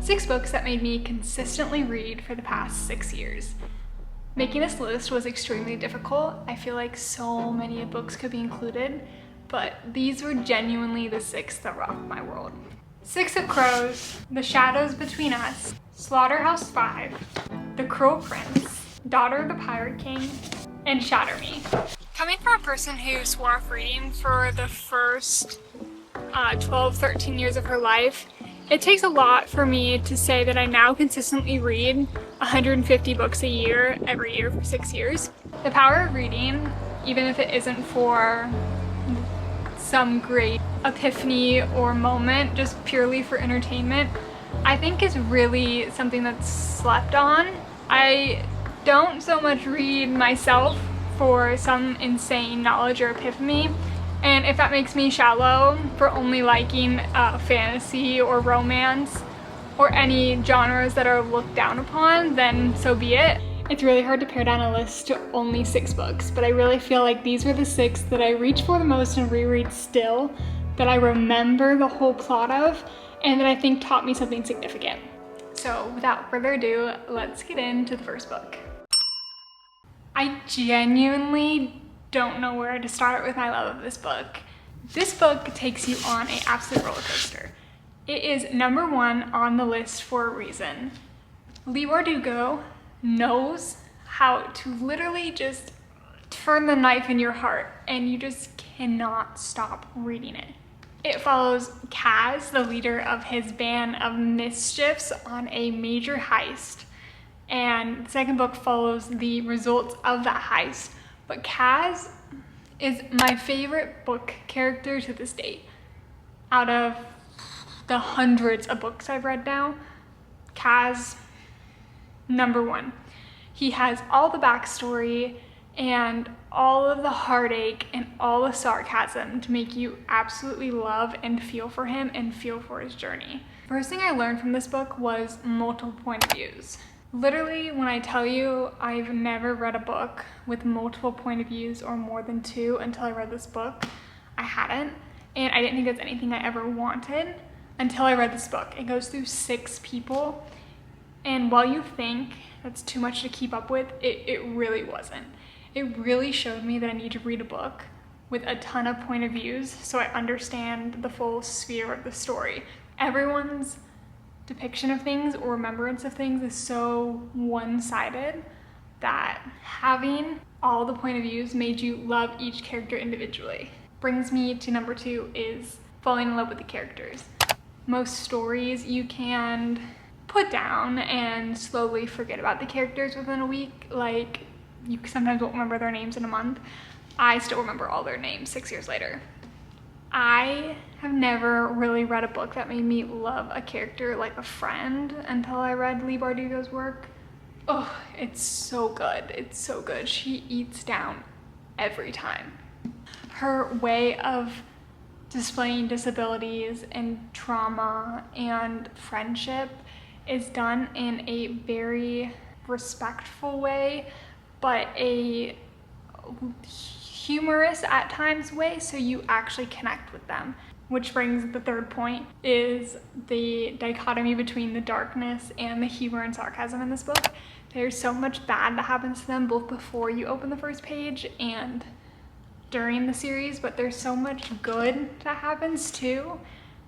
6 books that made me consistently read for the past 6 years. Making this list was extremely difficult. I feel like so many books could be included, but these were genuinely the 6 that rocked my world. 6 of Crows, The Shadows Between Us, Slaughterhouse 5, The Cruel Prince, Daughter of the Pirate King, and Shatter Me. Coming from a person who swore off reading for the first 12-13 years of her life, it takes a lot for me to say that I now consistently read 150 books a year, every year for 6 years. The power of reading, even if it isn't for some great epiphany or moment, just purely for entertainment, I think is really something that's slept on. I don't so much read myself for some insane knowledge or epiphany. And if that makes me shallow for only liking fantasy or romance or any genres that are looked down upon, then so be it. It's really hard to pare down a list to only 6 books, but I really feel like these were the 6 that I reach for the most and reread still, that I remember the whole plot of, and that I think taught me something significant. So without further ado, let's get into the first book. I genuinely don't know where to start with my love of this book. This book takes you on an absolute roller coaster. It is number 1 on the list for a reason. Leigh Bardugo knows how to literally just turn the knife in your heart and you just cannot stop reading it. It follows Kaz, the leader of his band of mischiefs, on a major heist. And the second book follows the results of that heist. But Kaz is my favorite book character to this date. Out of the hundreds of books I've read now, Kaz, number 1. He has all the backstory and all of the heartache and all the sarcasm to make you absolutely love and feel for him and feel for his journey. First thing I learned from this book was multiple point of views. Literally, when I tell you I've never read a book with multiple point of views or more than 2 until I read this book, I hadn't. And I didn't think that's anything I ever wanted until I read this book. It goes through 6 people. And while you think that's too much to keep up with, it really wasn't. It really showed me that I need to read a book with a ton of point of views so I understand the full sphere of the story. Everyone's depiction of things or remembrance of things is so one-sided that having all the point of views made you love each character individually. Brings me to number 2 is falling in love with the characters. Most stories you can put down and slowly forget about the characters within a week. Like, you sometimes won't remember their names in a month. I still remember all their names 6 years later. I have never really read a book that made me love a character like a friend until I read Leigh Bardugo's work. Oh, it's so good. It's so good. She eats down every time. Her way of displaying disabilities and trauma and friendship is done in a very respectful way, but a humorous at times way, so you actually connect with them. Which brings the third point, is the dichotomy between the darkness and the humor and sarcasm in this book. There's so much bad that happens to them both before you open the first page and during the series, but there's so much good that happens too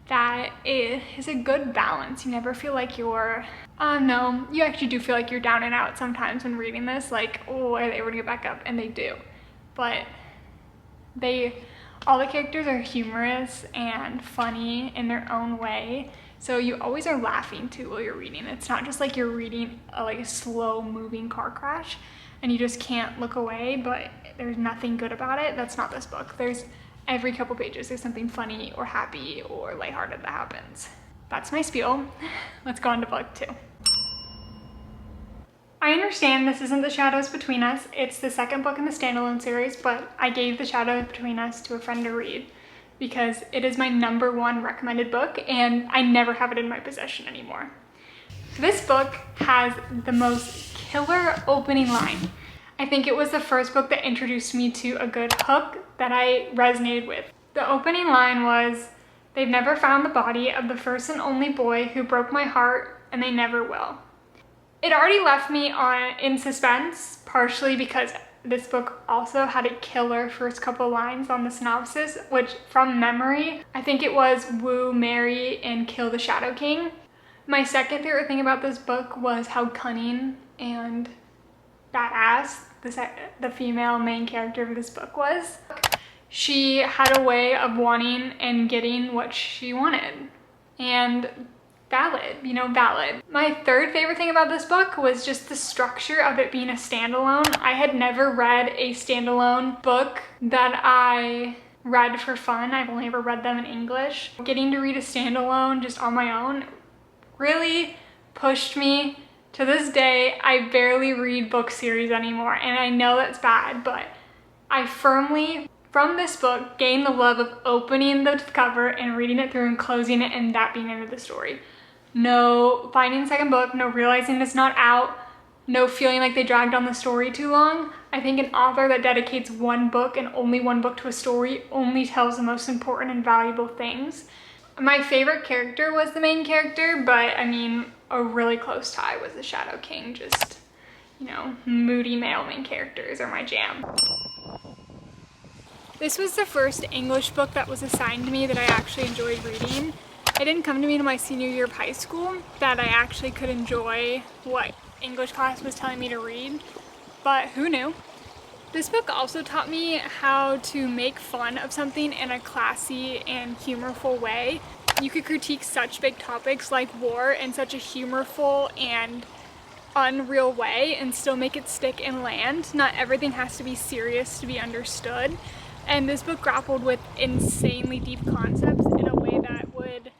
that it is a good balance. You never feel like you're, no, you actually do feel like you're down and out sometimes when reading this, like, oh, are they ever gonna get back up? And they do. But all the characters are humorous and funny in their own way. So you always are laughing too while you're reading. It's not just like you're reading a slow moving car crash and you just can't look away, but there's nothing good about it. That's not this book. There's every couple pages, there's something funny or happy or lighthearted that happens. That's my spiel. Let's go on to book 2. I understand this isn't The Shadows Between Us. It's the second book in the standalone series, but I gave The Shadows Between Us to a friend to read because it is my number 1 recommended book and I never have it in my possession anymore. This book has the most killer opening line. I think it was the first book that introduced me to a good hook that I resonated with. The opening line was, "They've never found the body of the first and only boy who broke my heart and they never will. It already left me in suspense, partially because this book also had a killer first couple lines on the synopsis, which from memory, I think it was woo, marry, and kill the Shadow King. My second favorite thing about this book was how cunning and badass the female main character of this book was. She had a way of wanting and getting what she wanted. And valid, valid. My third favorite thing about this book was just the structure of it being a standalone. I had never read a standalone book that I read for fun. I've only ever read them in English. Getting to read a standalone just on my own really pushed me. To this day, I barely read book series anymore, and I know that's bad, but I firmly, from this book, gained the love of opening the cover and reading it through and closing it and that being the end of the story. No finding the second book, no realizing it's not out, no feeling like they dragged on the story too long. I think an author that dedicates one book and only one book to a story only tells the most important and valuable things. My favorite character was the main character, but I mean, a really close tie was the Shadow King. Just, moody male main characters are my jam. This was the first English book that was assigned to me that I actually enjoyed reading. It didn't come to me until my senior year of high school that I actually could enjoy what English class was telling me to read, but who knew? This book also taught me how to make fun of something in a classy and humorful way. You could critique such big topics like war in such a humorful and unreal way and still make it stick and land. Not everything has to be serious to be understood. And this book grappled with insanely deep concepts in a way that would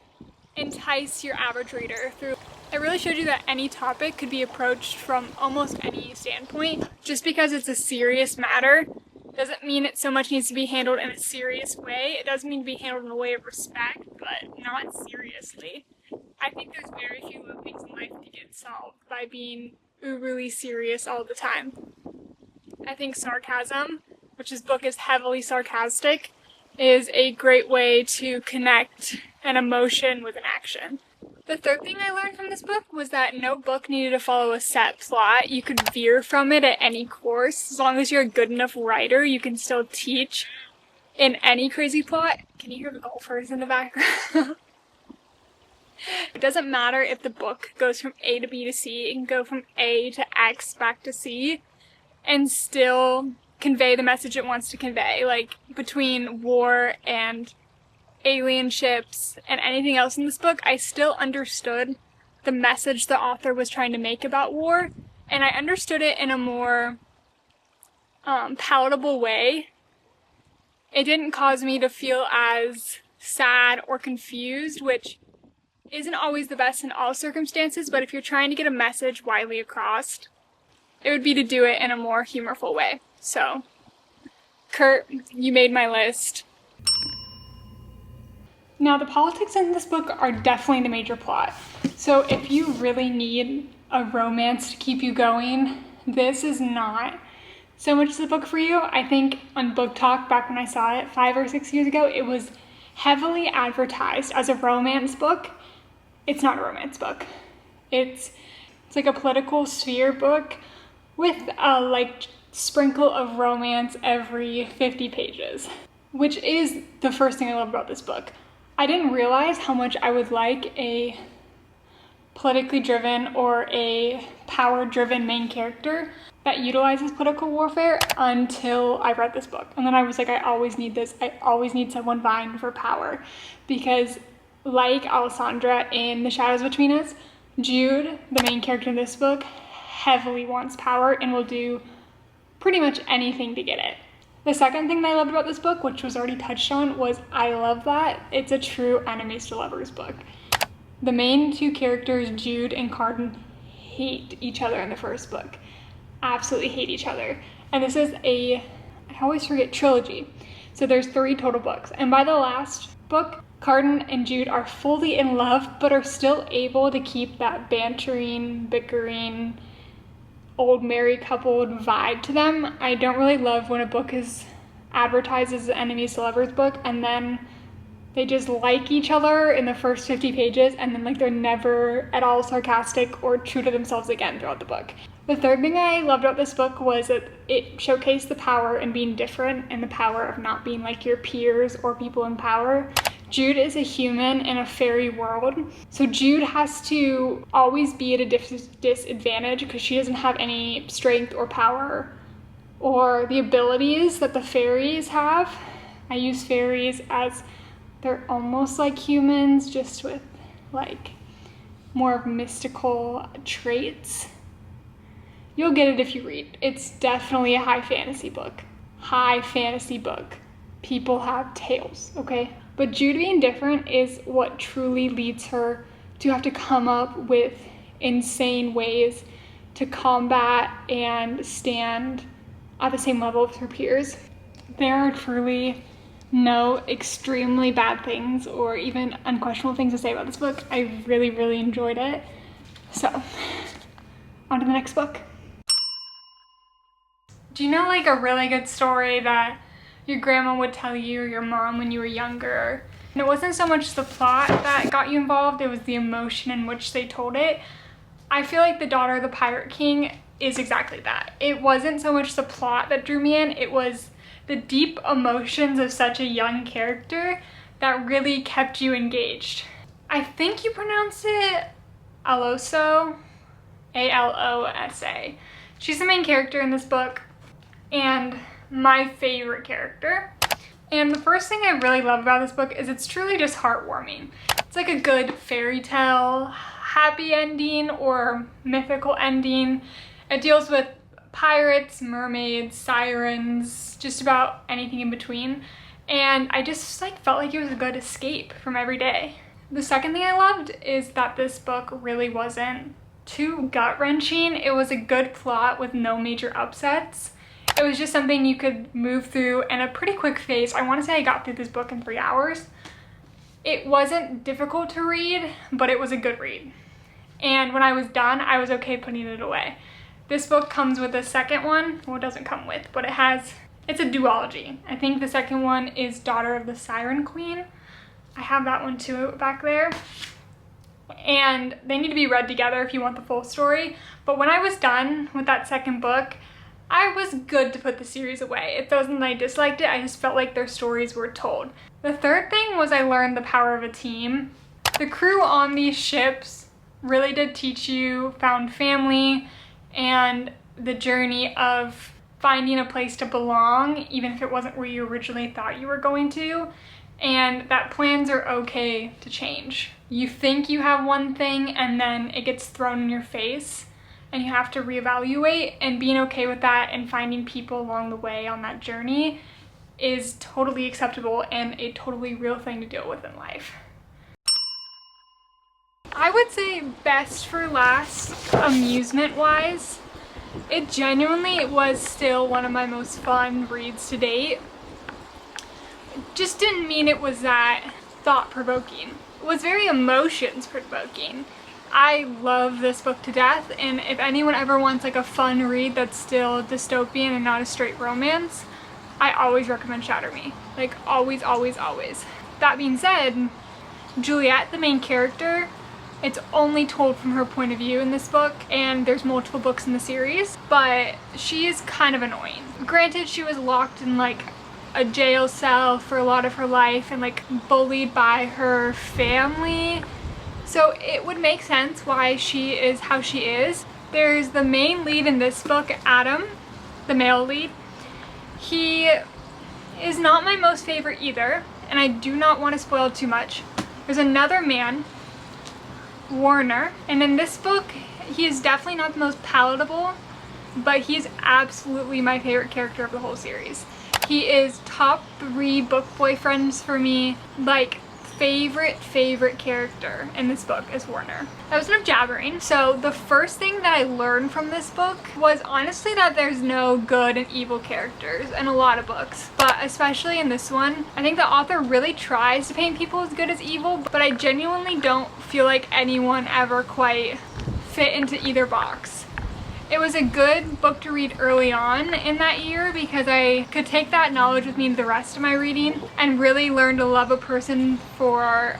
entice your average reader through. It really showed you that any topic could be approached from almost any standpoint. Just because it's a serious matter doesn't mean it so much needs to be handled in a serious way. It does mean to be handled in a way of respect, but not seriously. I think there's very few things in life that get solved by being uberly serious all the time. I think sarcasm, which this book is heavily sarcastic, is a great way to connect an emotion with an action. The third thing I learned from this book was that no book needed to follow a set plot. You could veer from it at any course. As long as you're a good enough writer, you can still teach in any crazy plot. Can you hear the golfers in the background? It doesn't matter if the book goes from A to B to C. It can go from A to X back to C and still convey the message it wants to convey. Like between war and alien ships and anything else in this book, I still understood the message the author was trying to make about war, and I understood it in a more palatable way. It didn't cause me to feel as sad or confused, which isn't always the best in all circumstances, but if you're trying to get a message widely across, it would be to do it in a more humorful way. So, Kurt, you made my list. Now, the politics in this book are definitely the major plot. So if you really need a romance to keep you going, this is not so much the book for you. I think on Book Talk, back when I saw it 5 or 6 years ago, it was heavily advertised as a romance book. It's not a romance book. It's like a political sphere book with a sprinkle of romance every 50 pages, which is the first thing I love about this book. I didn't realize how much I would like a politically driven or a power-driven main character that utilizes political warfare until I read this book. And then I was like, I always need this. I always need someone vying for power. Because like Alessandra in The Shadows Between Us, Jude, the main character in this book, heavily wants power and will do pretty much anything to get it. The second thing that I loved about this book, which was already touched on, was I love that it's a true enemies to lovers book. The main two characters, Jude and Carden, hate each other in the first book. Absolutely hate each other. And this is I always forget, trilogy. So there's 3 total books. And by the last book, Carden and Jude are fully in love, but are still able to keep that bantering, bickering, old married couple vibe to them. I don't really love when a book is advertised as an enemies to lovers book and then they just like each other in the first 50 pages, and then like they're never at all sarcastic or true to themselves again throughout the book. The third thing I loved about this book was that it showcased the power in being different and the power of not being like your peers or people in power. Jude is a human in a fairy world, so Jude has to always be at a disadvantage because she doesn't have any strength or power or the abilities that the fairies have. I use fairies as they're almost like humans, just with like more of mystical traits. You'll get it if you read. It's definitely a high fantasy book. High fantasy book. People have tails, okay? But Jude being different is what truly leads her to have to come up with insane ways to combat and stand at the same level as her peers. There are truly no extremely bad things or even unquestionable things to say about this book. I really, really enjoyed it. So, on to the next book. Do you know like a really good story that your grandma would tell you or your mom when you were younger? And it wasn't so much the plot that got you involved, it was the emotion in which they told it. I feel like The Daughter of the Pirate King is exactly that. It wasn't so much the plot that drew me in, it was the deep emotions of such a young character that really kept you engaged. I think you pronounce it Alosa, Alosa. She's the main character in this book and my favorite character. And the first thing I really love about this book is it's truly just heartwarming. It's like a good fairy tale, happy ending or mythical ending. It deals with pirates, mermaids, sirens, just about anything in between. And I just like felt like it was a good escape from every day. The second thing I loved is that this book really wasn't too gut-wrenching. It was a good plot with no major upsets. It was just something you could move through in a pretty quick phase. I want to say I got through this book in 3 hours. It wasn't difficult to read, but it was a good read. And when I was done, I was okay putting it away. This book comes with a second one. Well, it doesn't come with, but it's a duology. I think the second one is Daughter of the Siren Queen. I have that one too back there. And they need to be read together if you want the full story. But when I was done with that second book, I was good to put the series away. It wasn't that I disliked it, I just felt like their stories were told. The third thing was I learned the power of a team. The crew on these ships really did teach you found family and the journey of finding a place to belong, even if it wasn't where you originally thought you were going to, and that plans are okay to change. You think you have one thing and then it gets thrown in your face and you have to reevaluate, and being okay with that and finding people along the way on that journey is totally acceptable and a totally real thing to deal with in life. I would say best for last, amusement-wise. It genuinely was still one of my most fun reads to date. Just didn't mean it was that thought-provoking. It was very emotions-provoking. I love this book to death, and if anyone ever wants like a fun read that's still dystopian and not a straight romance, I always recommend Shatter Me. Like always, always, always. That being said, Juliet, the main character, it's only told from her point of view in this book, and there's multiple books in the series, but she is kind of annoying. Granted, she was locked in like a jail cell for a lot of her life and like bullied by her family, so it would make sense why she is how she is. There's the main lead in this book, Adam, the male lead. He is not my most favorite either, and I do not want to spoil too much. There's another man, Warner, and in this book he is definitely not the most palatable, but he's absolutely my favorite character of the whole series. He is top 3 book boyfriends for me. Like favorite character in this book is Warner. That was enough jabbering. So the first thing that I learned from this book was honestly that there's no good and evil characters in a lot of books, but especially in this one. I think the author really tries to paint people as good as evil, but I genuinely don't feel like anyone ever quite fit into either box. It was a good book to read early on in that year because I could take that knowledge with me to the rest of my reading and really learn to love a person for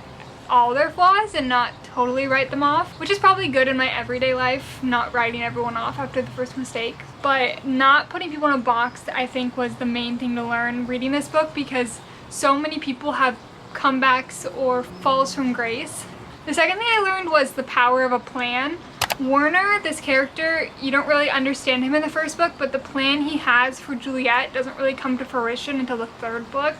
all their flaws and not totally write them off, which is probably good in my everyday life, not writing everyone off after the first mistake. But not putting people in a box, I think, was the main thing to learn reading this book, because so many people have comebacks or falls from grace. The second thing I learned was the power of a plan. Warner, this character, you don't really understand him in the first book, but the plan he has for Juliet doesn't really come to fruition until the third book.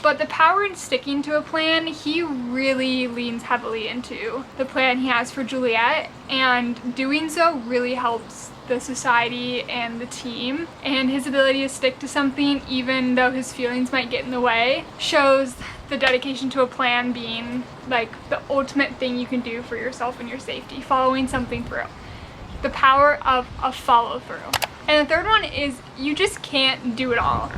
But the power in sticking to a plan, he really leans heavily into the plan he has for Juliet, and doing so really helps the society and the team. And his ability to stick to something even though his feelings might get in the way shows the dedication to a plan being like the ultimate thing you can do for yourself and your safety, following something through. The power of a follow through. And the third one is you just can't do it all.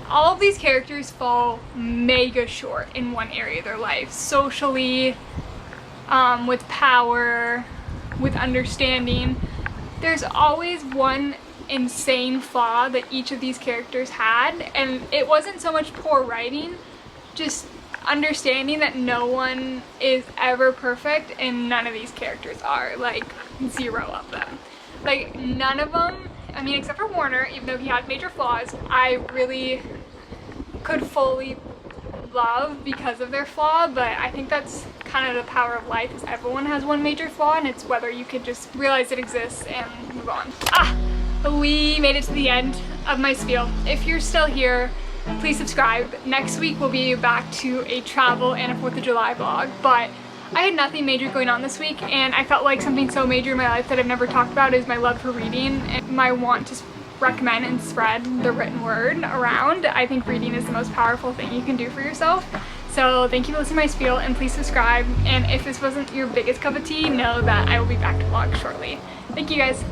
All of these characters fall mega short in one area of their life. Socially, with power, with understanding. There's always one insane flaw that each of these characters had, and it wasn't so much poor writing, just understanding that no one is ever perfect and none of these characters are, like 0 of them. Like none of them, I mean except for Warner, even though he had major flaws, I really could fully love because of their flaw, but I think that's kind of the power of life, is everyone has one major flaw and it's whether you could just realize it exists and move on. We made it to the end of my spiel. If you're still here, please subscribe. Next week we'll be back to a travel and a 4th of July vlog, but I had nothing major going on this week, and I felt like something so major in my life that I've never talked about is my love for reading and my want to recommend and spread the written word around. I think reading is the most powerful thing you can do for yourself. So thank you for listening to my spiel, and please subscribe. And if this wasn't your biggest cup of tea, know that I will be back to vlog shortly. Thank you guys.